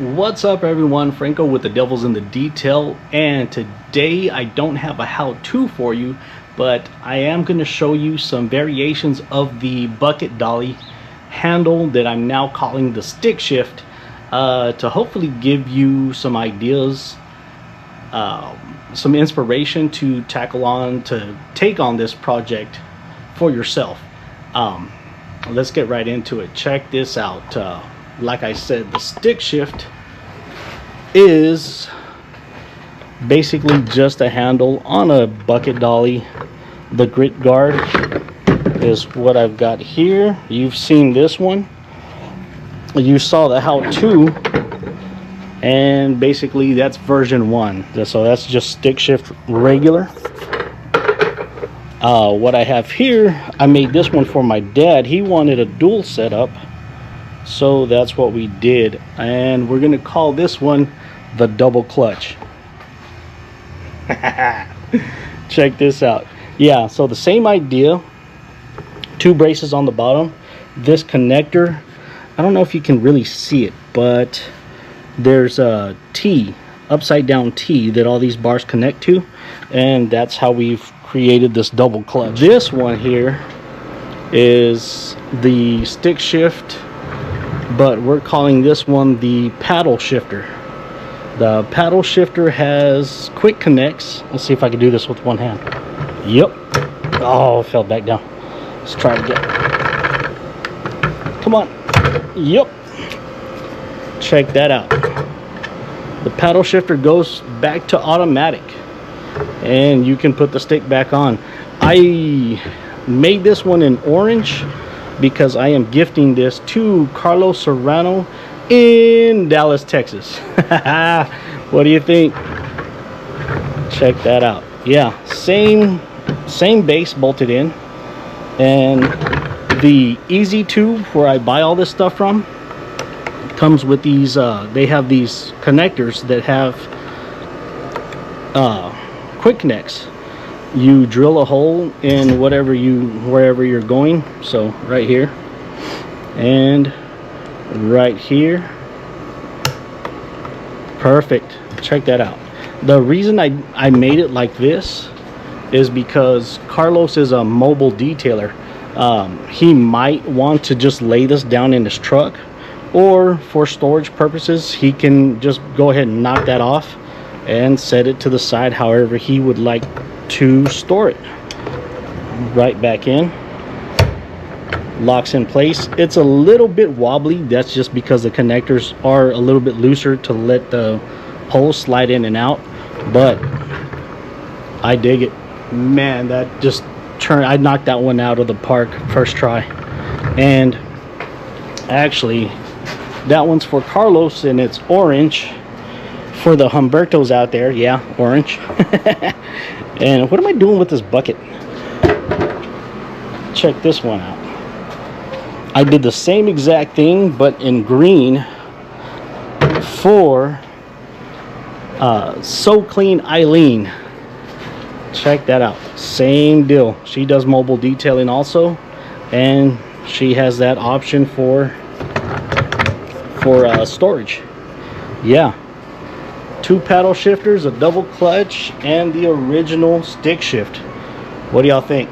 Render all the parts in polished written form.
What's up everyone, Franco with the Devil's in the Detail, and today I don't have a how-to for you, but I am going to show you some variations of the bucket dolly handle that I'm now calling the stick shift, to hopefully give you some ideas, some inspiration to take on this project for yourself. Let's get right into it. Check this out. Like I said, the stick shift is basically just a handle on a bucket dolly. The grit guard is what I've got here. You've seen this one. You saw the how-to, and basically that's version 1. So that's just stick shift regular. What I have here, I made this one for my dad. He wanted a dual setup, so that's what we did, and we're gonna call this one the double clutch. Check this out. Yeah, so the same idea, 2 braces on the bottom. This connector, I don't know if you can really see it, but there's a T, upside down T, that all these bars connect to, and that's how we've created this double clutch. This one here is the stick shift, but we're calling this one the paddle shifter. The paddle shifter has quick connects. Let's see if I can do this with one hand. Yep. Oh, it fell back down. Let's try it again. Come on. Yep. Check that out. The paddle shifter goes back to automatic, and you can put the stick back on. I made this one in orange because I am gifting this to Carlos Serrano in Dallas, Texas. What do you think? Check that out. Yeah, same base bolted in, and the easy tube where I buy all this stuff from comes with these. They have these connectors that have quick connects. You drill a hole in wherever you're going, so right here and right here. Perfect. Check that out. The reason I made it like this is because Carlos is a mobile detailer. He might want to just lay this down in his truck, or for storage purposes he can just go ahead and knock that off and set it to the side however he would like to store it. Right back in, locks in place. It's a little bit wobbly. That's just because the connectors are a little bit looser to let the holes slide in and out, but I dig it, man. That just I knocked that one out of the park first try. And actually that one's for Carlos, and it's orange. For the Humbertos out there, yeah, orange. And what am I doing with this bucket? Check this one out. I did the same exact thing, but in green for So Clean Eileen. Check that out. Same deal. She does mobile detailing also, and she has that option for storage. Yeah. 2 paddle shifters, a double clutch, and the original stick shift. What do y'all think?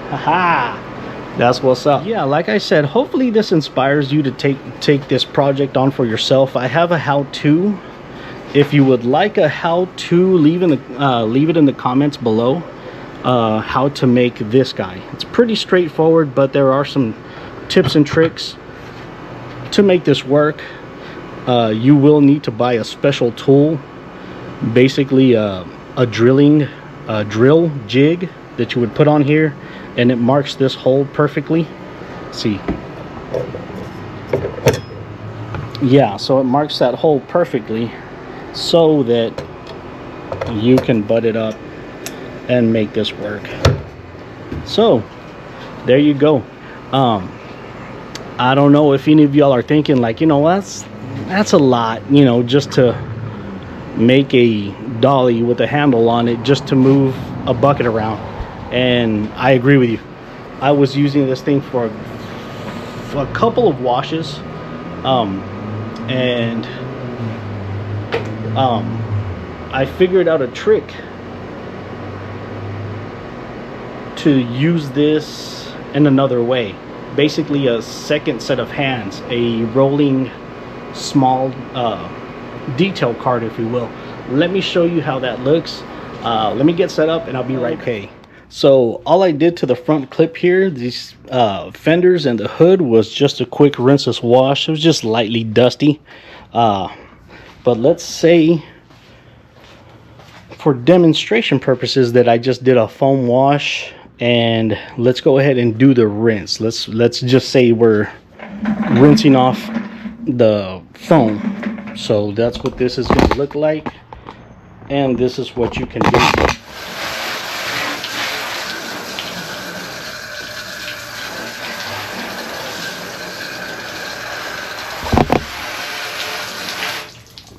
Haha, that's what's up. Yeah, like I said, hopefully this inspires you to take this project on for yourself. I have a how-to. If you would like a how-to, leave it in the comments below. How to make this guy. It's pretty straightforward, but there are some tips and tricks to make this work. You will need to buy a special tool, basically a drill jig that you would put on here, and it marks this hole perfectly. See, yeah, so it marks that hole perfectly so that you can butt it up and make this work. So there you go. I don't know if any of y'all are thinking, like, you know, that's a lot, you know, just to make a dolly with a handle on it, just to move a bucket around. And I agree with you. I was using this thing for a couple of washes, and I figured out a trick to use this in another way. Basically a second set of hands, a rolling small detail card, if you will. Let me show you how that looks. Let me get set up and I'll be right back. Okay, so all I did to the front clip here, these fenders and the hood, was just a quick rinseless wash. It was just lightly dusty, but let's say for demonstration purposes that I just did a foam wash, and let's go ahead and do the rinse. Let's just say we're rinsing off the foam. So that's what this is going to look like, and this is what you can do.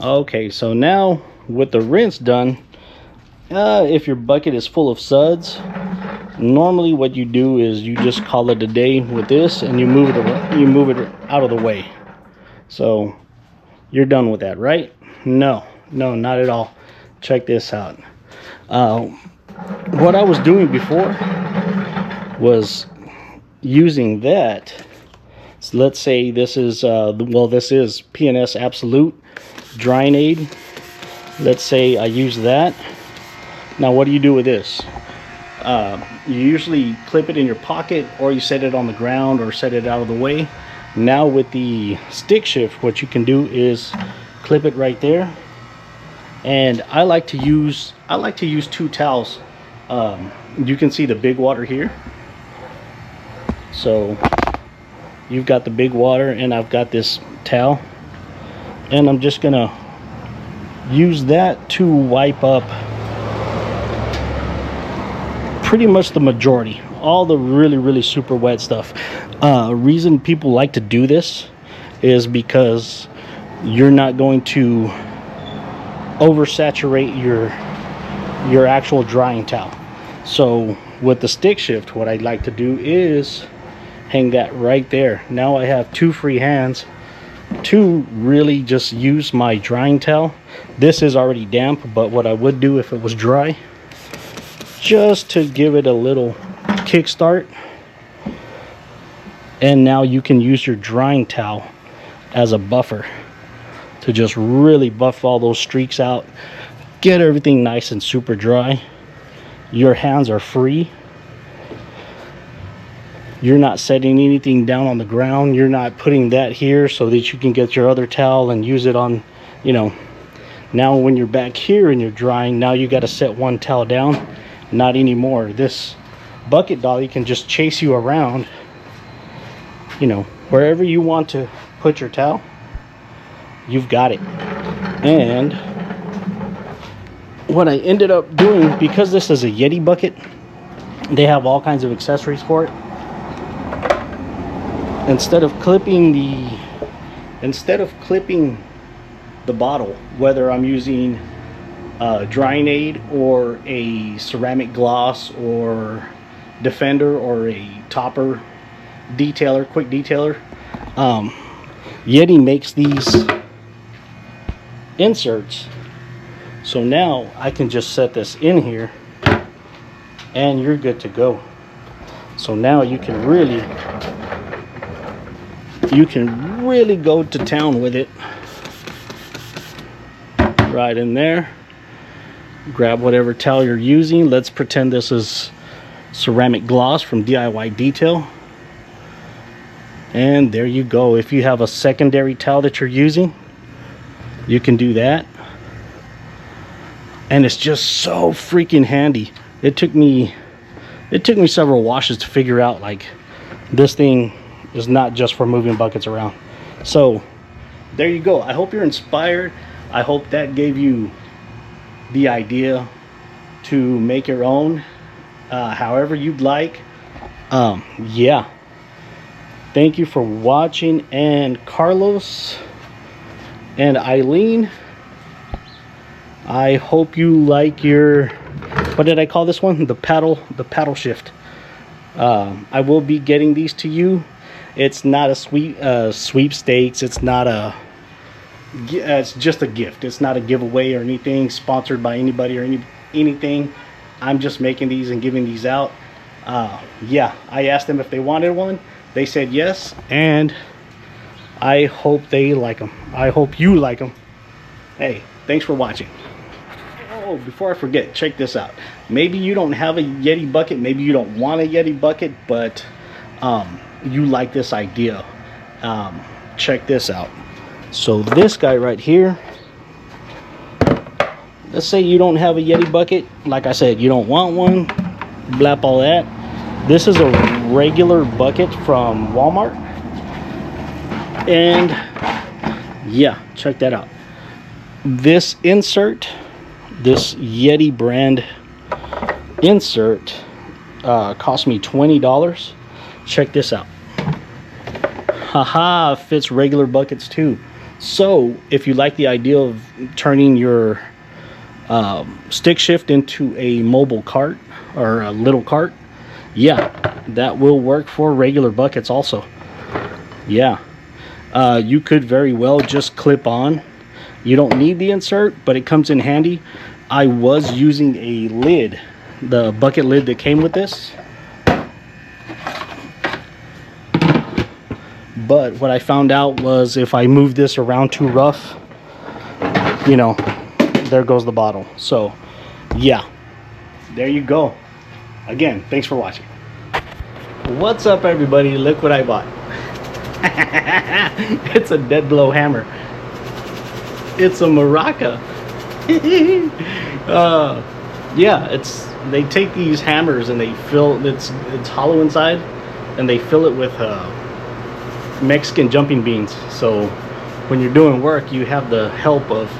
Okay, so now with the rinse done, if your bucket is full of suds, normally what you do is you just call it a day with this, and you move it out of the way. So you're done with that, right? No, not at all. Check this out. What I was doing before was using that. So let's say this is this is P&S Absolute Drying Aid. Let's say I use that. Now what do you do with this? You usually clip it in your pocket, or you set it on the ground, or set it out of the way. Now with the stick shift, what you can do is clip it right there. And I like to use 2 towels. You can see the big water here. So you've got the big water, and I've got this towel, and I'm just gonna use that to wipe up pretty much the majority, all the really super wet stuff. Reason people like to do this is because you're not going to oversaturate your actual drying towel. So with the stick shift, what I'd like to do is hang that right there. Now I have 2 free hands to really just use my drying towel. This is already damp, but what I would do if it was dry, just to give it a little kickstart. And now you can use your drying towel as a buffer to just really buff all those streaks out, get everything nice and super dry. Your hands are free. You're not setting anything down on the ground. You're not putting that here so that you can get your other towel and use it on, you know. Now when you're back here and you're drying, now you got to set one towel down. Not anymore. This bucket dolly can just chase you around, you know, wherever you want to put your towel. You've got it. And what I ended up doing, because this is a Yeti bucket, they have all kinds of accessories for it. Instead of clipping the bottle, whether I'm using drying aid or a ceramic gloss or defender or a topper detailer, quick detailer, Yeti makes these inserts. So now I can just set this in here and you're good to go. So now you can really go to town with it. Right in there. Grab whatever towel you're using. Let's pretend this is ceramic gloss from DIY Detail. And there you go. If you have a secondary towel that you're using, you can do that. And it's just so freaking handy. It took me several washes to figure out, like, this thing is not just for moving buckets around. So there you go. I hope you're inspired. I hope that gave you the idea to make your own however you'd like. Yeah, thank you for watching. And Carlos and Eileen, I hope you like your, what did I call this one? The paddle shift. I will be getting these to you. It's not a sweepstakes. It's not a it's just a gift. It's not a giveaway or anything sponsored by anybody or anything. I'm just making these and giving these out. Yeah, I asked them if they wanted one. They said yes, and I hope they like them. I hope you like them. Hey, thanks for watching. Oh, before I forget, check this out. Maybe you don't have a Yeti bucket, maybe you don't want a Yeti bucket, but you like this idea. Check this out. So this guy right here, let's say you don't have a Yeti bucket. Like I said, you don't want one, blap all that. This is a regular bucket from Walmart. And yeah, check that out. This insert, this Yeti brand insert, cost me $20. Check this out. Haha, fits regular buckets too. So if you like the idea of turning your stick shift into a mobile cart or a little cart, yeah, that will work for regular buckets also. Yeah, you could very well just clip on. You don't need the insert, but it comes in handy. I was using a lid, the bucket lid that came with this. But what I found out was if I move this around too rough, you know, there goes the bottle. So yeah, there you go. Again, thanks for watching. What's up everybody? Look what I bought. It's a dead blow hammer. It's a maraca. Yeah, they take these hammers and they fill it's hollow inside, and they fill it with Mexican jumping beans. So when you're doing work, you have the help of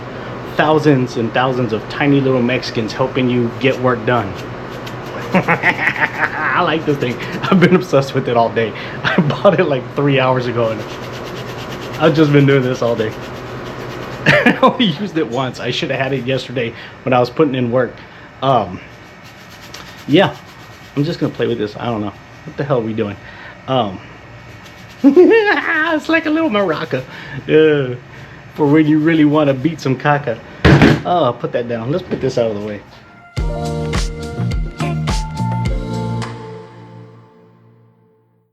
thousands and thousands of tiny little Mexicans helping you get work done. I like this thing. I've been obsessed with it all day. I bought it like 3 hours ago and I've just been doing this all day. I only used it once. I should have had it yesterday when I was putting in work. Yeah, I'm just gonna play with this. I don't know what the hell are we doing. It's like a little maraca, for when you really want to beat some caca. Oh, put that down. Let's put this out of the way.